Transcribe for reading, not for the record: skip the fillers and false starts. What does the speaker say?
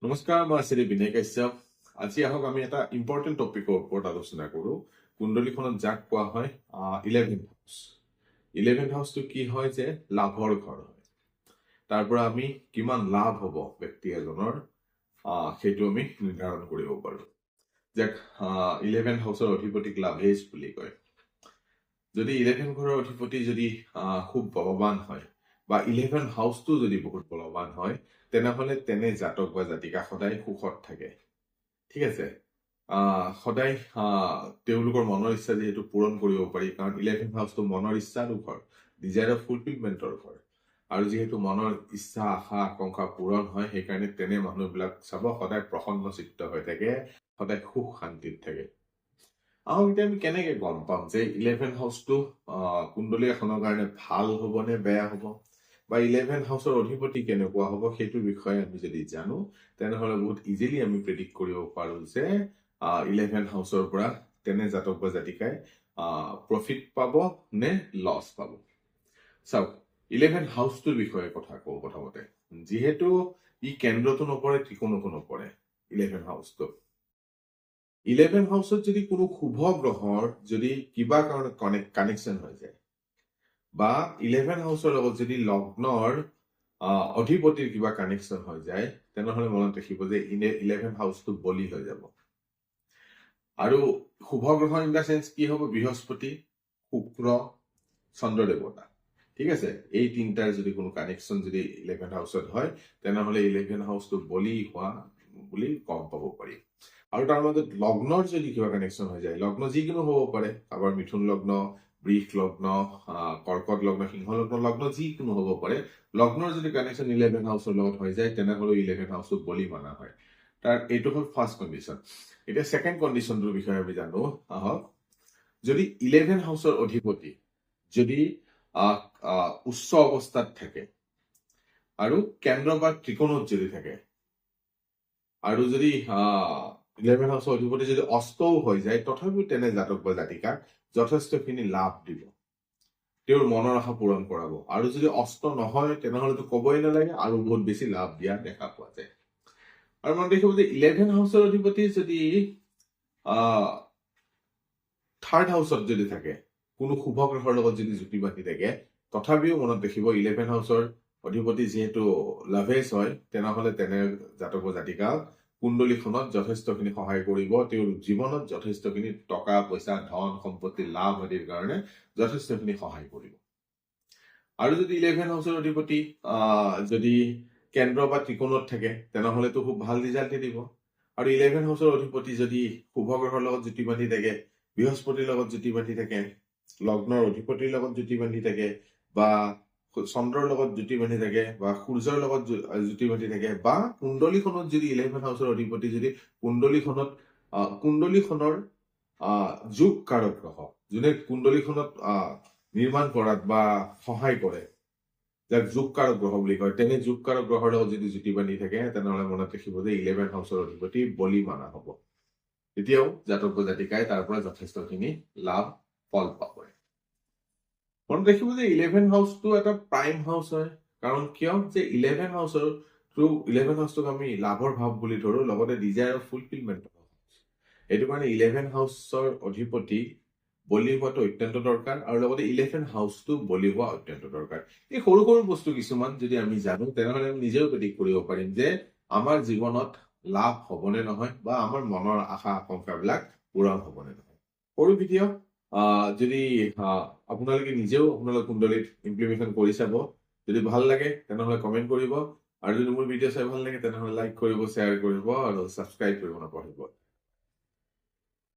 নমস্কাৰ, মই শ্ৰী বিনয় কাশ্যপ। আজি আহক আমি এটা ইম্পৰ্টেণ্ট টপিকৰ ওপৰত আলোচনা কৰোঁ। কুণ্ডলীখনত যাক কোৱা হয় 11th হাউচ। 11th হাউচটো কি হয় যে লাভৰ ঘৰ হয়। তাৰ পৰা আমি কিমান লাভ হ'ব ব্যক্তি এজনৰ সেইটো আমি নিৰ্ধাৰণ কৰিব পাৰোঁ। যাক 11th হাউচৰ অধিপতিক লাভেজ বুলি কয়। যদি 11th ঘৰৰ অধিপতি যদি খুব বলৱান হয় বা 11th হাউচটো যদি বহুত বলৱান হয়, তেনেহলে তেনে জাতক বা জাতিকা সদায় সুখত থাকে। ঠিক আছে, সদায় তেওঁলোকৰ মনৰ ইচ্ছা যিহেতু পূৰণ কৰিব পাৰি, কাৰণ 11th হাউচটো মনৰ ইচ্ছাৰো ঘৰ, ডিজায়াৰ অফ ফুলফিলমেণ্টৰ ঘৰ। আৰু যিহেতু মনৰ ইচ্ছা আশা আকাংক্ষা পূৰণ হয়, সেইকাৰণে তেনে মানুহবিলাক চাব সদায় প্ৰসন্ন চিত্ত হৈ থাকে, সদায় সুখ শান্তিত থাকে। এতিয়া আমি কেনেকে গম পাম যে 11th হাউচটো কুণ্ডলী এখনৰ কাৰণে ভাল হ'ব নে বেয়া হ'ব, বা 11th হাউচৰ অধিপতি কেনেকুৱা হ'ব, সেইটোৰ বিষয়ে আমি যদি জানো, তেনেহলে বহুত ইজিলি আমি প্ৰেডিক্ট কৰিব পাৰো যে 11th হাউচৰ পৰা তেনে জাতক বা জাতিকাই প্ৰফিট পাব নে লছ পাব। চাওক, 11th হাউচটোৰ বিষয়ে কথা কওঁ প্ৰথমতে। যিহেতু ই কেন্দ্ৰতো নপৰে, ত্ৰিকোণতো নপৰে, 11th হাউচটো 11th হাউচত যদি কোনো শুভ গ্ৰহৰ যদি কিবা কাৰণত কানেকশ্যন হৈ যায়, বা 11th হাউচৰ লগত যদি লগ্নৰ অধিপতিৰ কিবা কানেকশ্যন হৈ যায়, তেনেহলে মনত ৰাখিব যে 11th হাউচটো বলি হৈ যাব। আৰু শুভ গ্ৰহ ইন দা সেন্স কি হ'ব? বৃহস্পতি, শুক্ৰ, চন্দ্ৰ দেৱতা। ঠিক আছে, এই তিনিটাৰ যদি কোনো কানেকশ্যন যদি 11th হাউচত হয়, তেনেহলে 11th হাউচটো বলি হোৱা বুলি গম পাব পাৰি। আৰু তাৰ মাজত লগ্নৰ যদি কিবা কানেকশ্যন হৈ যায়, লগ্ন যিকোনো হ'ব পাৰে, কাৰোবাৰ মিথুন লগ্ন, বৃষ লগ্ন, কৰ্কট লগ্ন, সিংহ লগ্ন যিকোনো হ'ব পাৰে, লগ্নৰ যদি কানেকশ্যন 11th হাউচৰ লগত হৈ যায়, তেনেহলে 11th হাউচটো বলি মানা হয়। তাৰ এইটো হ'ল ফাৰ্ষ্ট কণ্ডিশ্যন। এতিয়া ছেকেণ্ড কণ্ডিশ্যনটোৰ বিষয়ে আমি জানো আহক। যদি 11th হাউচৰ অধিপতি যদি উচ্চ অৱস্থাত থাকে আৰু কেন্দ্ৰ বা ত্ৰিকোণত যদি থাকে, আৰু যদি 11th হাউচৰ অধিপতি যদি অষ্টও হৈ যায়, তথাপিও তেনে জাতক বা জাতিকাক যথেষ্টখিনি লাভ দিব, তেওঁৰ মনৰ আশা পূৰণ কৰাব। আৰু যদি অষ্ট নহয়, তেনেহলেতো কবই নালাগে, আৰু বহুত বেছি লাভ দিয়া দেখা পোৱা যায়। আৰু মনত ৰাখিব যে 11th হাউচৰ অধিপতি যদি থাৰ্ড হাউচত যদি থাকে, কোনো শুভ গ্ৰহৰ লগত যদি জুতি বান্ধি থাকে, তথাপিও মনত ৰাখিব 11th হাউচৰ অধিপতি যিহেতু লাভেজ হয়, তেনেহলে তেনে জাতক বা জাতিকাক কুণ্ডলীখনত যথেষ্টখিনি সহায় কৰিব, তেওঁৰ জীৱনত যথেষ্টখিনি টকা পইচা ধন সম্পত্তি লাভ আদিৰ কাৰণে যথেষ্টখিনি সহায় কৰিব। আৰু যদি 11th হাউচৰ অধিপতি যদি কেন্দ্ৰ বা ত্ৰিকোণত থাকে, তেনেহলেতো খুব ভাল ৰিজাল্ট দিব। আৰু 11th হাউচৰ অধিপতি যদি শুভ গ্ৰহৰ লগত জুতি বান্ধি থাকে, বৃহস্পতিৰ লগত জুতি বান্ধি থাকে, লগ্নৰ অধিপতিৰ লগত জুতি বান্ধি থাকে, বা চন্দ্ৰৰ লগত জুতি বান্ধি থাকে, বা সূৰ্যৰ লগত জুতি বান্ধি থাকে, বা কুণ্ডলীখনত যদি 11th হাউচৰ অধিপতি যদি কুণ্ডলীখনৰ যোগ কাৰক গ্ৰহ, যোনে কুণ্ডলীখনত নিৰ্মাণ কৰাত বা সহায় কৰে, যাক যোগ কাৰক গ্ৰহ বুলি কয়, তেনে যোগ কাৰক গ্ৰহৰ লগত যদি জুতি বান্ধি থাকে, তেনেহলে মনত ৰাখিব যে 11th হাউচৰ অধিপতি বলি মানা হ'ব। তেতিয়াও জাতক বা জাতিকাই তাৰ পৰা যথেষ্টখিনি লাভ ফল পাব। মনত ৰাখিব যে 11th হাউচটো এটা প্ৰাইম হাউচ হয়। কাৰণ কিয়? যে 11th হাউচৰ থ্ৰু 11th হাউচটোক আমি লাভৰ ভাৱ বুলি ধৰো, লগতে ডিজায়াৰ অফ ফুলফিলমেণ্ট। এইটো কাৰণে 11th হাউচৰ অধিপতি বলি হোৱাটো অত্যন্ত দৰকাৰ, আৰু লগতে 11th হাউচটো বলি হোৱা অত্যন্ত দৰকাৰ। এই সৰু সৰু বস্তু কিছুমান যদি আমি জানো, তেনেহলে আমি নিজেও প্ৰেডিক্ট কৰিব পাৰিম যে আমাৰ জীৱনত লাভ হবনে নহয়, বা আমাৰ মনৰ আশা আকাংক্ষাবিলাক পূৰণ হবনে নহয়। সৰু ভিডিঅ' যদি আপোনালোকে নিজেও আপোনালোকৰ কুণ্ডলীত ইমপ্লিমেণ্ট কৰি চাব। যদি ভাল লাগে তেনেহলে কমেণ্ট কৰিব, আৰু যদি মোৰ ভিডিঅ' চাই ভাল লাগে তেনেহলে লাইক কৰিব, শ্বেয়াৰ কৰিব, আৰু ছাবস্ক্ৰাইব কৰিব নাপাহৰিব।